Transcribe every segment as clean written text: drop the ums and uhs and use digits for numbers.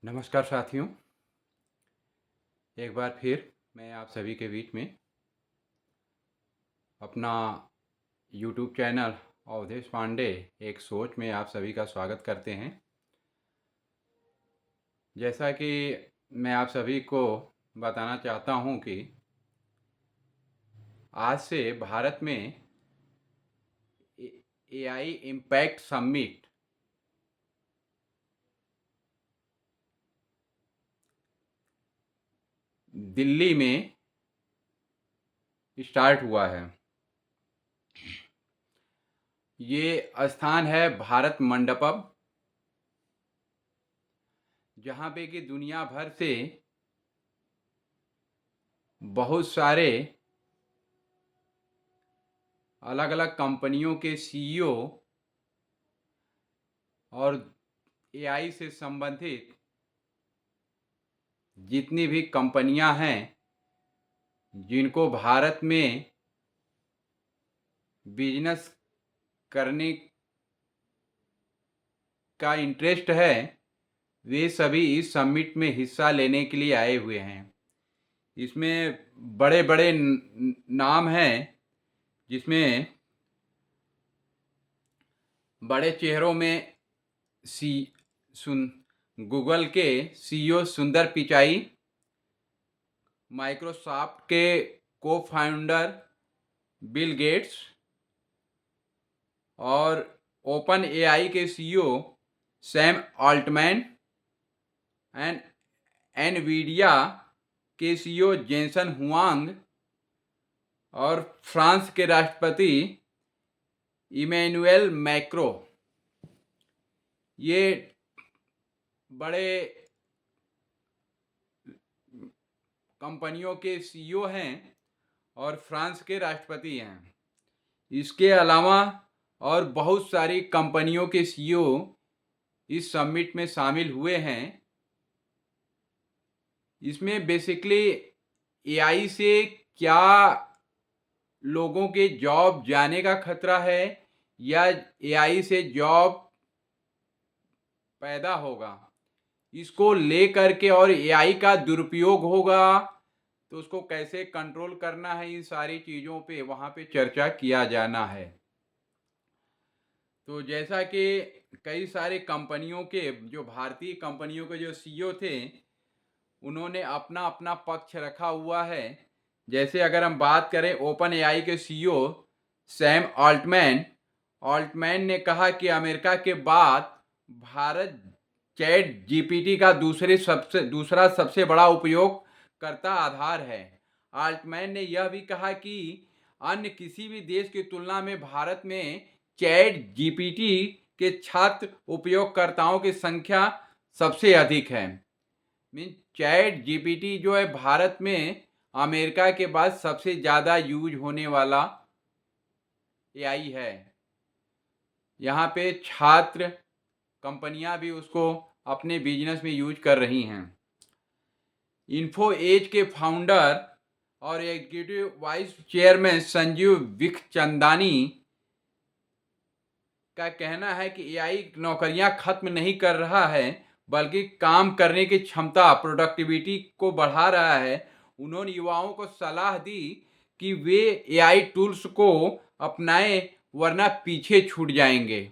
नमस्कार साथियों। एक बार फिर मैं आप सभी के बीच में अपना यूट्यूब चैनल अवधेश पांडे एक सोच में आप सभी का स्वागत करते हैं। जैसा कि मैं आप सभी को बताना चाहता हूं कि आज से भारत में एआई इम्पैक्ट समिट दिल्ली में स्टार्ट हुआ है। ये स्थान है भारत मंडपम, जहाँ पे कि दुनिया भर से बहुत सारे अलग अलग कंपनियों के सीईओ और एआई से संबंधित जितनी भी कंपनियां हैं जिनको भारत में बिजनेस करने का इंटरेस्ट है, वे सभी इस समिट में हिस्सा लेने के लिए आए हुए हैं। इसमें बड़े बड़े नाम हैं, जिसमें बड़े चेहरों में सी सुन गूगल के सीईओ सुंदर पिचाई, माइक्रोसॉफ्ट के को फाउंडर बिल गेट्स और ओपन एआई के CEO Sam Altman and Nvidia के सीईओ जेंसन हुआंग और फ्रांस के राष्ट्रपति इमैनुएल मैक्रो। ये बड़े कंपनियों के सीईओ हैं और फ्रांस के राष्ट्रपति हैं। इसके अलावा और बहुत सारी कंपनियों के सीईओ इस समिट में शामिल हुए हैं। इसमें बेसिकली एआई से क्या लोगों के जॉब जाने का खतरा है या एआई से जॉब पैदा होगा, इसको लेकर के, और एआई का दुरुपयोग होगा तो उसको कैसे कंट्रोल करना है, इन सारी चीज़ों पे वहाँ पे चर्चा किया जाना है। तो जैसा कि कई सारे कंपनियों के, जो भारतीय कंपनियों के जो सीईओ थे, उन्होंने अपना अपना पक्ष रखा हुआ है। जैसे अगर हम बात करें ओपन एआई के सीईओ सैम ऑल्टमैन ने कहा कि अमेरिका के बाद भारत चैट जीपीटी का दूसरा सबसे बड़ा उपयोगकर्ता आधार है। ऑल्टमैन ने यह भी कहा कि अन्य किसी भी देश की तुलना में भारत में चैट जीपीटी के छात्र उपयोगकर्ताओं की संख्या सबसे अधिक है। मीन चैट जीपीटी जो है भारत में अमेरिका के बाद सबसे ज़्यादा यूज होने वाला एआई है। यहाँ पे छात्र कंपनियां भी उसको अपने बिजनेस में यूज कर रही हैं। इन्फो एज के फाउंडर और एग्जीक्यूटिव वाइस चेयरमैन संजीव विखचंदानी का कहना है कि एआई नौकरियां खत्म नहीं कर रहा है, बल्कि काम करने की क्षमता, प्रोडक्टिविटी को बढ़ा रहा है। उन्होंने युवाओं को सलाह दी कि वे एआई टूल्स को अपनाएं, वरना पीछे छूट जाएंगे।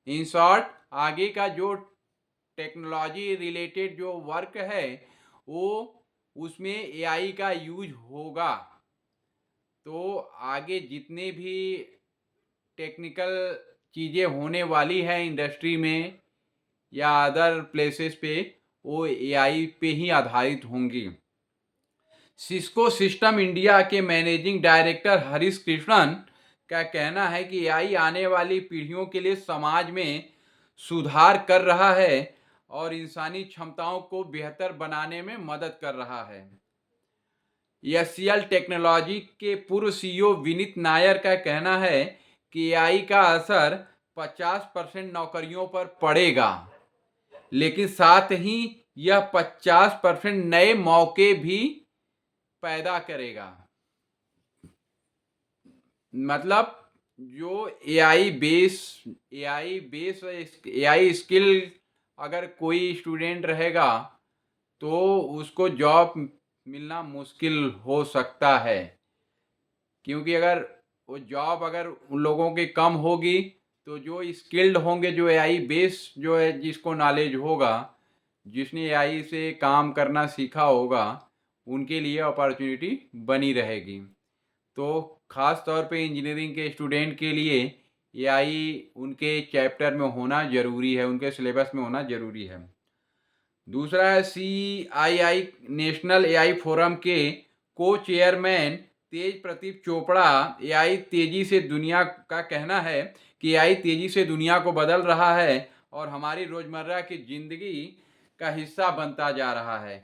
इन शॉर्ट, आगे का जो टेक्नोलॉजी रिलेटेड जो वर्क है, वो उसमें एआई का यूज होगा। तो आगे जितने भी टेक्निकल चीज़ें होने वाली हैं इंडस्ट्री में या अदर प्लेसेस पे, वो एआई पे ही आधारित होंगी। सिस्को सिस्टम इंडिया के मैनेजिंग डायरेक्टर हरीश कृष्णन का कहना है कि एआई आने वाली पीढ़ियों के लिए समाज में सुधार कर रहा है और इंसानी क्षमताओं को बेहतर बनाने में मदद कर रहा है। एचसीएल टेक्नोलॉजी के पूर्व सीईओ विनीत नायर का कहना है कि एआई का असर 50% नौकरियों पर पड़ेगा, लेकिन साथ ही यह 50% नए मौके भी पैदा करेगा। मतलब जो एआई स्किल अगर कोई स्टूडेंट रहेगा तो उसको जॉब मिलना मुश्किल हो सकता है, क्योंकि अगर वो जॉब अगर उन लोगों की कम होगी तो जो स्किल्ड होंगे, जो एआई बेस जो है, जिसको नॉलेज होगा, जिसने एआई से काम करना सीखा होगा, उनके लिए अपॉर्चुनिटी बनी रहेगी। तो ख़ास तौर पे इंजीनियरिंग के स्टूडेंट के लिए एआई उनके चैप्टर में होना ज़रूरी है, उनके सिलेबस में होना ज़रूरी है। दूसरा है CII नेशनल एआई फोरम के को चेयरमैन तेज प्रदीप चोपड़ा। एआई तेजी से दुनिया का कहना है कि एआई तेजी से दुनिया को बदल रहा है और हमारी रोज़मर्रा की ज़िंदगी का हिस्सा बनता जा रहा है।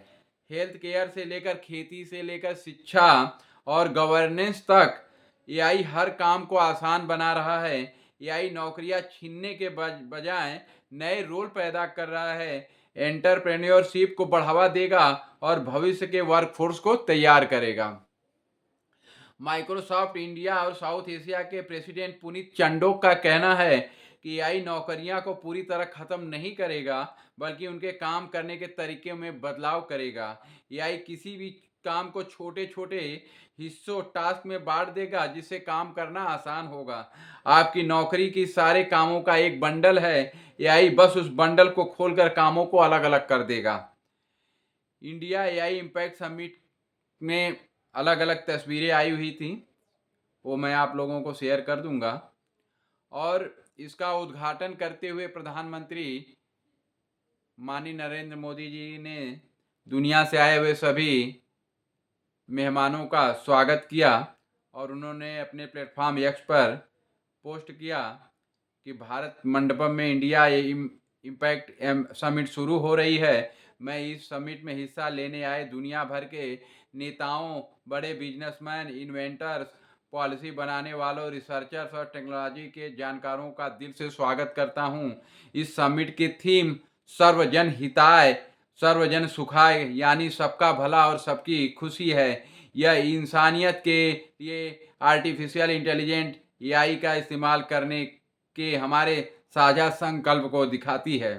हेल्थ केयर से लेकर खेती से लेकर शिक्षा और गवर्नेंस तक एआई हर काम को आसान बना रहा है। एआई नौकरियां छीनने के बजाय नए रोल पैदा कर रहा है, एंटरप्रेन्योरशिप को बढ़ावा देगा और भविष्य के वर्कफोर्स को तैयार करेगा। माइक्रोसॉफ्ट इंडिया और साउथ एशिया के प्रेसिडेंट पुनीत चंडोक का कहना है कि एआई नौकरियां को पूरी तरह खत्म नहीं करेगा, बल्कि उनके काम करने के तरीके में बदलाव करेगा। एआई किसी भी काम को छोटे छोटे हिस्सों टास्क में बांट देगा, जिससे काम करना आसान होगा। आपकी नौकरी की सारे कामों का एक बंडल है, एआई बस उस बंडल को खोलकर कामों को अलग अलग कर देगा। इंडिया एआई इम्पैक्ट समिट में अलग अलग तस्वीरें आई हुई थी, वो मैं आप लोगों को शेयर कर दूंगा। और इसका उद्घाटन करते हुए प्रधानमंत्री माननीय नरेंद्र मोदी जी ने दुनिया से आए हुए सभी मेहमानों का स्वागत किया और उन्होंने अपने प्लेटफॉर्म एक्स पर पोस्ट किया कि भारत मंडपम में इंडिया इम्पैक्ट समिट शुरू हो रही है। मैं इस समिट में हिस्सा लेने आए दुनिया भर के नेताओं, बड़े बिजनेसमैन, इन्वेंटर्स, पॉलिसी बनाने वालों, रिसर्चर्स और टेक्नोलॉजी के जानकारों का दिल से स्वागत करता हूं। इस समिट की थीम सर्वजन हिताय सर्वजन सुखाय यानी सबका भला और सबकी खुशी है। यह इंसानियत के लिए आर्टिफिशियल इंटेलिजेंट एआई का इस्तेमाल करने के हमारे साझा संकल्प को दिखाती है।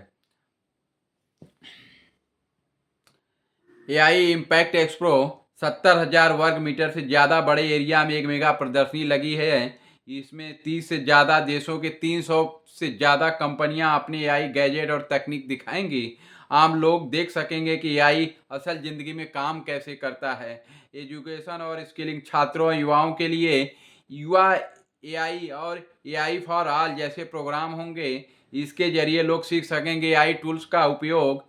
एआई इम्पैक्ट एक्सपो 70,000 वर्ग मीटर से ज़्यादा बड़े एरिया में एक मेगा प्रदर्शनी लगी है। इसमें 30 से ज़्यादा देशों के 300 से ज़्यादा कंपनियां अपने एआई गैजेट और तकनीक दिखाएंगी। आम लोग देख सकेंगे कि एआई असल ज़िंदगी में काम कैसे करता है। एजुकेशन और स्किलिंग, छात्रों और युवाओं के लिए युवा एआई और एआई फॉर ऑल जैसे प्रोग्राम होंगे। इसके जरिए लोग सीख सकेंगे एआई टूल्स का उपयोग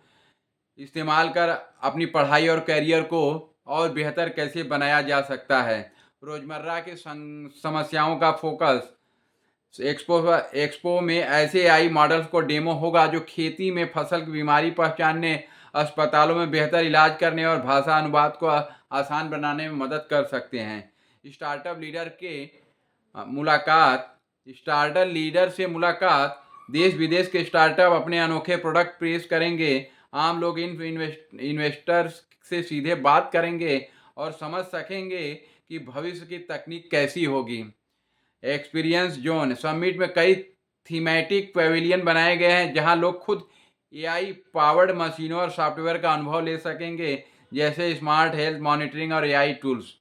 इस्तेमाल कर अपनी पढ़ाई और करियर को और बेहतर कैसे बनाया जा सकता है। रोज़मर्रा के समस्याओं का फोकस एक्सपो में ऐसे एआई मॉडल्स को डेमो होगा जो खेती में फसल की बीमारी पहचानने, अस्पतालों में बेहतर इलाज करने और भाषा अनुवाद को आसान बनाने में मदद कर सकते हैं। स्टार्टअप लीडर के मुलाकात स्टार्टअप लीडर से मुलाकात, देश विदेश के स्टार्टअप अपने अनोखे प्रोडक्ट पेश करेंगे। आम लोग इन इन्वेस्टर्स से सीधे बात करेंगे और समझ सकेंगे कि भविष्य की तकनीक कैसी होगी। एक्सपीरियंस जोन समिट में कई थीमेटिक पेविलियन बनाए गए हैं, जहां लोग खुद एआई पावर्ड मशीनों और सॉफ्टवेयर का अनुभव ले सकेंगे, जैसे स्मार्ट हेल्थ मॉनिटरिंग और एआई टूल्स।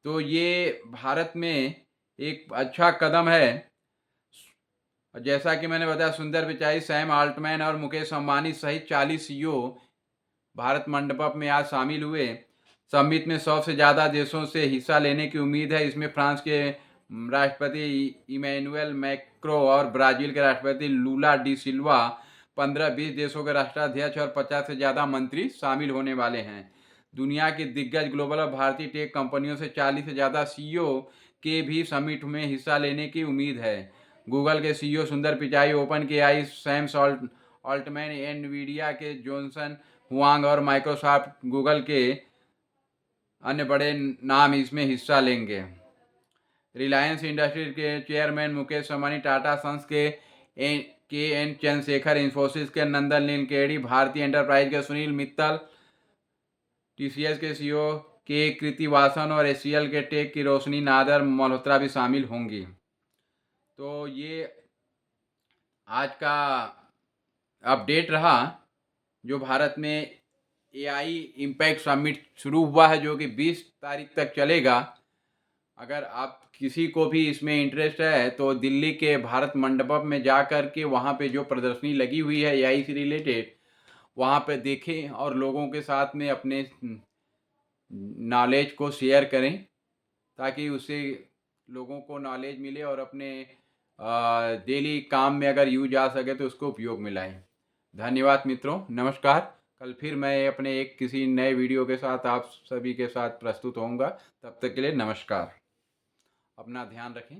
तो ये भारत में एक अच्छा कदम है। जैसा कि मैंने बताया, सुंदर पिचाई, सैम आल्टमैन और मुकेश अंबानी सहित 40 सीईओ भारत मंडपम में आज शामिल हुए। समिट में 100 से ज़्यादा देशों से हिस्सा लेने की उम्मीद है। इसमें फ्रांस के राष्ट्रपति इमैनुअल मैक्रों और ब्राज़ील के राष्ट्रपति लूला डी सिल्वा, 15-20 देशों के राष्ट्राध्यक्ष और 50 से ज़्यादा मंत्री शामिल होने वाले हैं। दुनिया की दिग्गज ग्लोबल और भारतीय टेक कंपनियों से 40 से ज़्यादा सीईओ के भी समिट में हिस्सा लेने की उम्मीद है। गूगल के सीईओ सुंदर पिचाई, ओपन के आई सैम ऑल्टमैन, एनवीडिया के जॉनसन हुआंग और माइक्रोसॉफ्ट गूगल के अन्य बड़े नाम इसमें हिस्सा लेंगे। रिलायंस इंडस्ट्रीज के चेयरमैन मुकेश अंबानी, टाटा सन्स के एन चंद्रशेखर, इंफोसिस के नंदन नीलकेणी, भारतीय एंटरप्राइज के सुनील मित्तल, टीसीएस के सीईओ के कृतिवासन और एचसीएल के टेक की रोशनी नादर मल्होत्रा भी शामिल होंगी। तो ये आज का अपडेट रहा, जो भारत में एआई इम्पैक्ट समिट शुरू हुआ है, जो कि 20 तारीख तक चलेगा। अगर आप किसी को भी इसमें इंटरेस्ट है तो दिल्ली के भारत मंडपम में जा कर के वहाँ पे जो प्रदर्शनी लगी हुई है एआई से रिलेटेड, वहाँ पे देखें और लोगों के साथ में अपने नॉलेज को शेयर करें, ताकि उससे लोगों को नॉलेज मिले और अपने डेली काम में अगर यूज आ सके तो उसको उपयोग में लाएं। धन्यवाद मित्रों, नमस्कार। कल फिर मैं अपने एक किसी नए वीडियो के साथ आप सभी के साथ प्रस्तुत होऊंगा। तब तक के लिए नमस्कार। अपना ध्यान रखें।